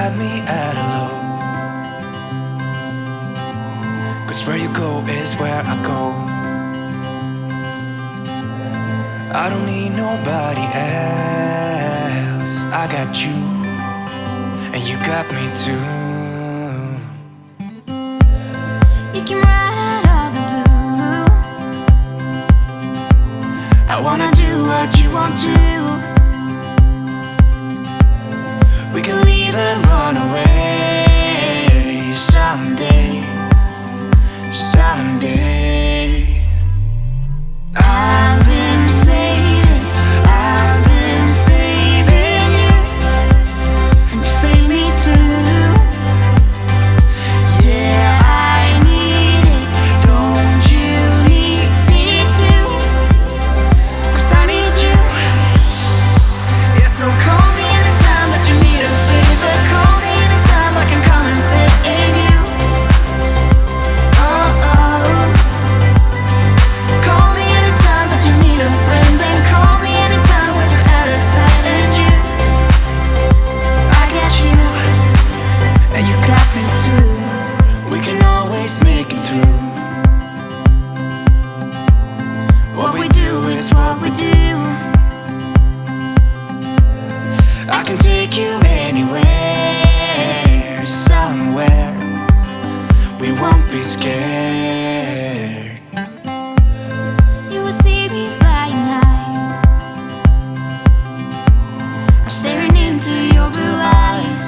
had me at hello, 'cause where you go is where I go. I don't need nobody else. I got you, and you got me too. You can ride out of the blue. I wanna do what you want to. We can leave and run away someday, someday. I've been saving you. You save me too. Yeah, I need it. Don't you need me too? 'Cause I need you. Yeah, so call me Anytime that you need a favor, call me anytime I can come and save you. Oh, oh. Call me anytime that you need a friend, and call me anytime when you're out of tight and you. I got you, and you got me too. We can always make it through. what we do is what we do. I can take you anywhere, somewhere. We won't be scared. You will see me flying high. I'm staring into your blue eyes.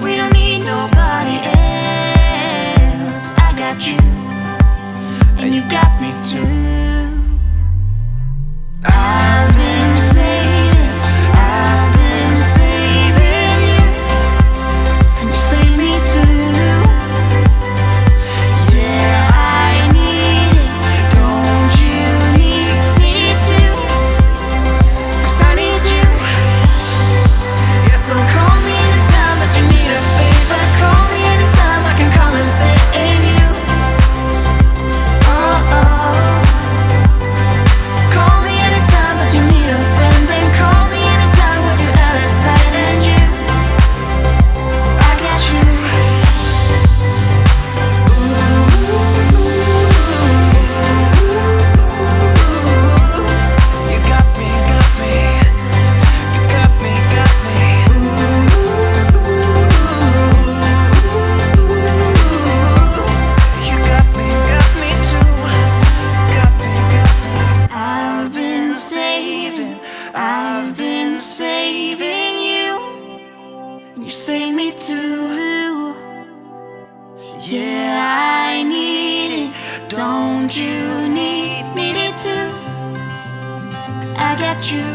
We don't need nobody else. I got you, and you got me too. I've been saving you. You save me too. Yeah, I need it. Don't you need me too? 'Cause I need you. Yeah, so call me Anytime that you need a favor, call me anytime I can come and save you. Oh, oh. Call me anytime that you need a friend, and call me anytime when you're out of tight and you. I got you. You got me, got me. You got me, got me. You got me too. Got me, got me. I've been saving you. And you save me too. Yeah, I need it. Don't you need it too? 'Cause I got you.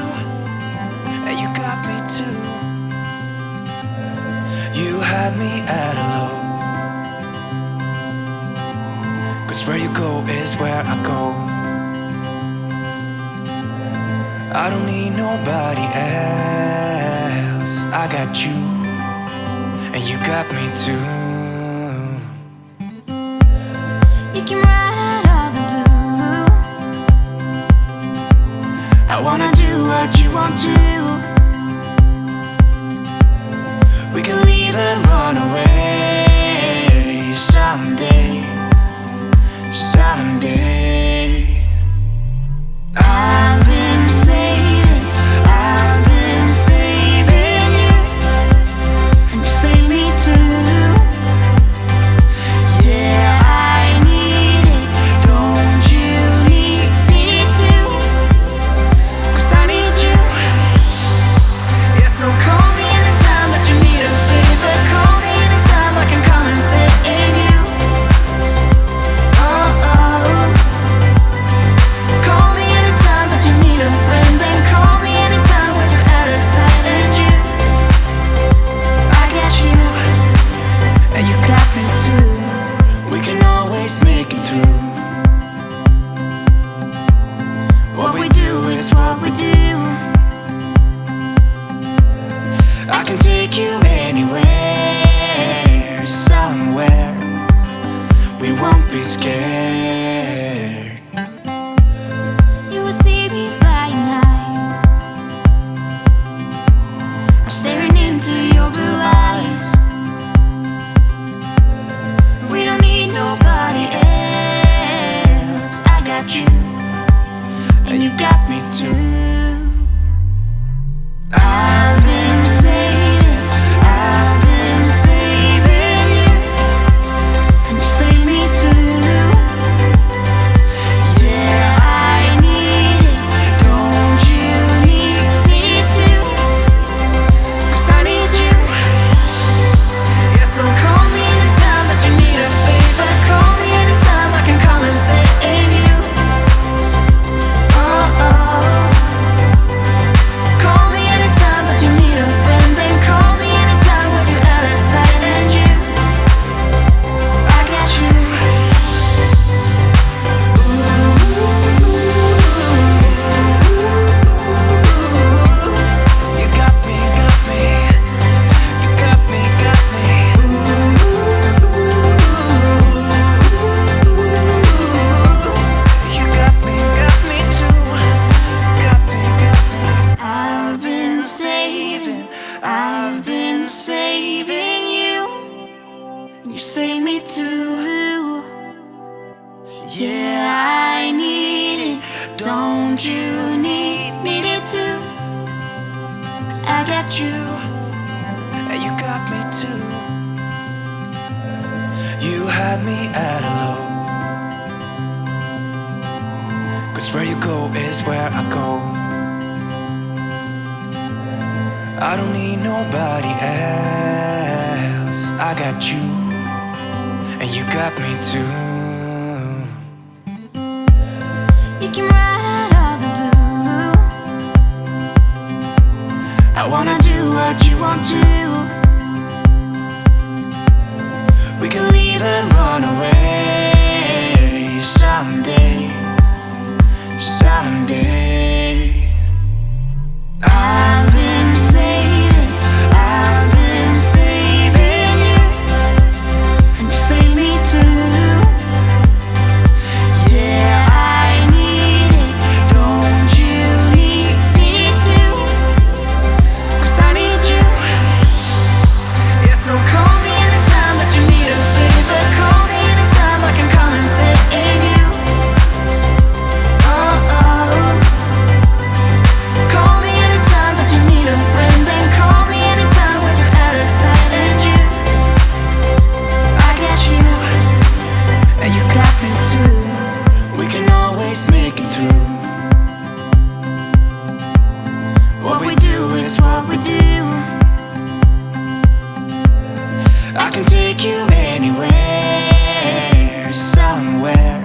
And you got me too. You had me at hello, 'cause where you go is where I go. I don't need nobody else. I got you, and you got me too. You can ride out of the blue. I wanna do what you want to. We can leave and run away someday, someday. I've been saving you. You save me too. Yeah, I need it. Don't you need me too? 'Cause I need you. Yeah, so call me Anytime that you need a favor, call me anytime I can come and save you. Oh, oh. Call me anytime that you need a friend, and call me anytime when you're out of tight and you. I got you, and you got me too. We can always make it through. what we do is what we do. I can take you anywhere, somewhere. We won't be scared. You will see me flying high. I'm staring save me too. Yeah, I need it. Don't you need it too? 'Cause I got you, and you got me too. You had me at a low, 'cause where you go is where I go. I don't need nobody else. I got you, and you got me too. you can ride out all the blue. I wanna do what you want to. We can leave and run away someday, someday. I've been saving you, and you save me too. Yeah, I need it. Don't you need it too? 'Cause I need you. Yeah, so call me anytime that you need a favor. Call me anytime I can come and save you. Oh, oh. Call me anytime that you need a friend, and call me anytime when you're at a tight end. I got you, And you got me too. we can always make it through. What we do is what we do. I can take you anywhere, somewhere.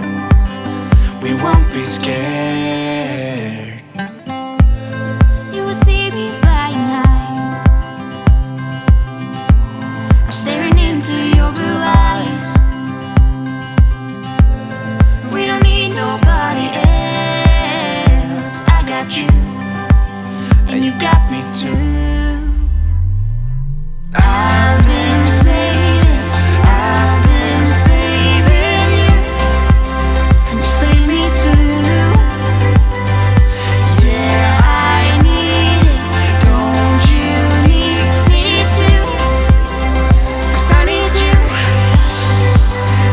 We won't be scared. You will see me flying high. I'm staring into your blue eyes. We don't need nobody else. I got you, and you got me too. I've been saving you, and you save me too. Yeah, I need it. Don't you need it too? 'Cause I need you.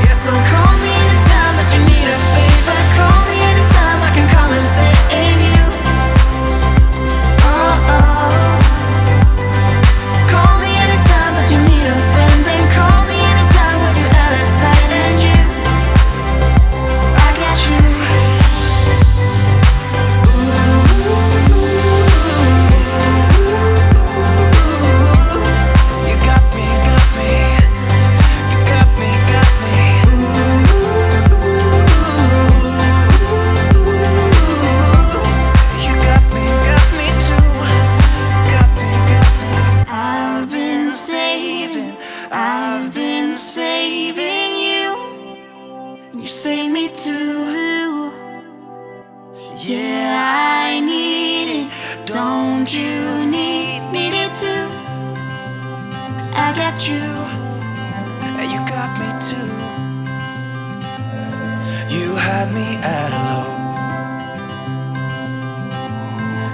Yeah, so call me anytime that you need a favor. Call me anytime I can come and save you. Oh, oh. Call me anytime that you need a friend, and call me anytime when you're at a tight end. I got you. You got me, got me. You got me, got me. You got me too. Got me, got me. I've been saving you, and you save me too. Yeah, I need it. Don't you need it too? 'Cause I got you, And you got me too. You had me at a low,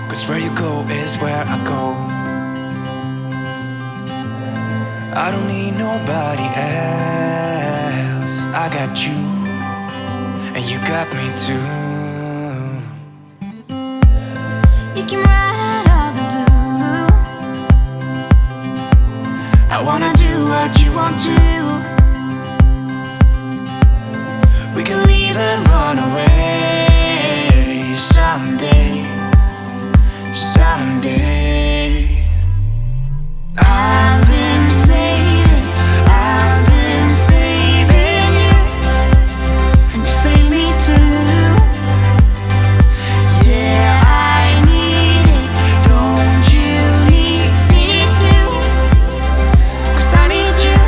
'cause where you go is where I go. I don't need nobody else. I got you, and you got me too. you can ride out all the blue. I wanna do what you want to. We can leave and run away someday, someday. I've been saving you, and you save me too. Yeah, I need it. Don't you need it too? 'Cause I need you.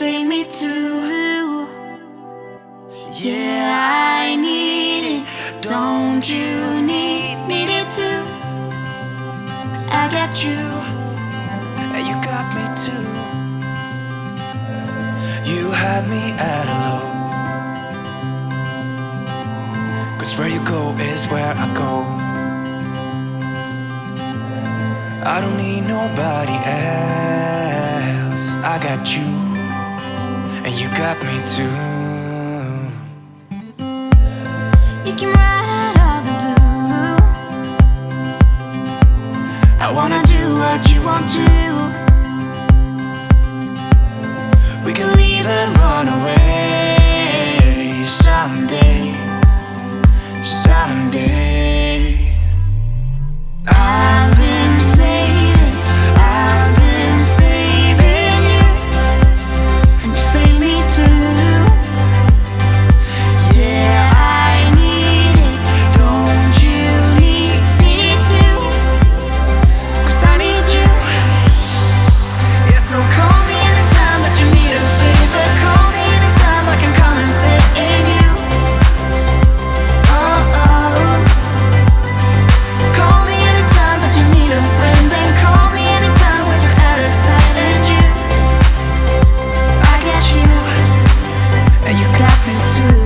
save me too. Yeah, I need it. Don't you need it too? 'Cause I got you, and you got me too. You had me at a low, 'cause where you go is where I go. I don't need nobody else. I got you, and you got me too. you can ride out all the blue. I wanna do what you want to. We can leave and run away someday, someday. I've been saving you, and you save me too. Yeah, I need it. Don't you need it too? 'Cause I need you. Yeah, so call me anytime that you need a favor. Call me anytime I can come and save you. Oh, oh. Call me anytime that you need a friend, and call me anytime when you're at a tight end. You, I got you, And you got me too.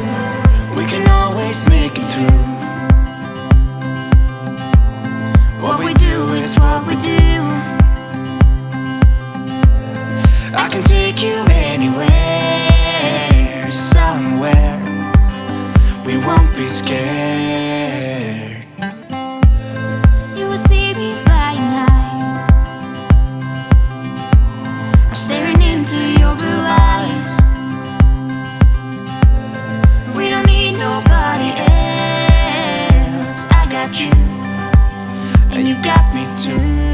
we can always make it through. What we do is what we do. I can take you anywhere, somewhere. We won't be scared. You will see me flying high. I'm staring into your blue eyes. We don't need nobody else. I got you, and you got me too.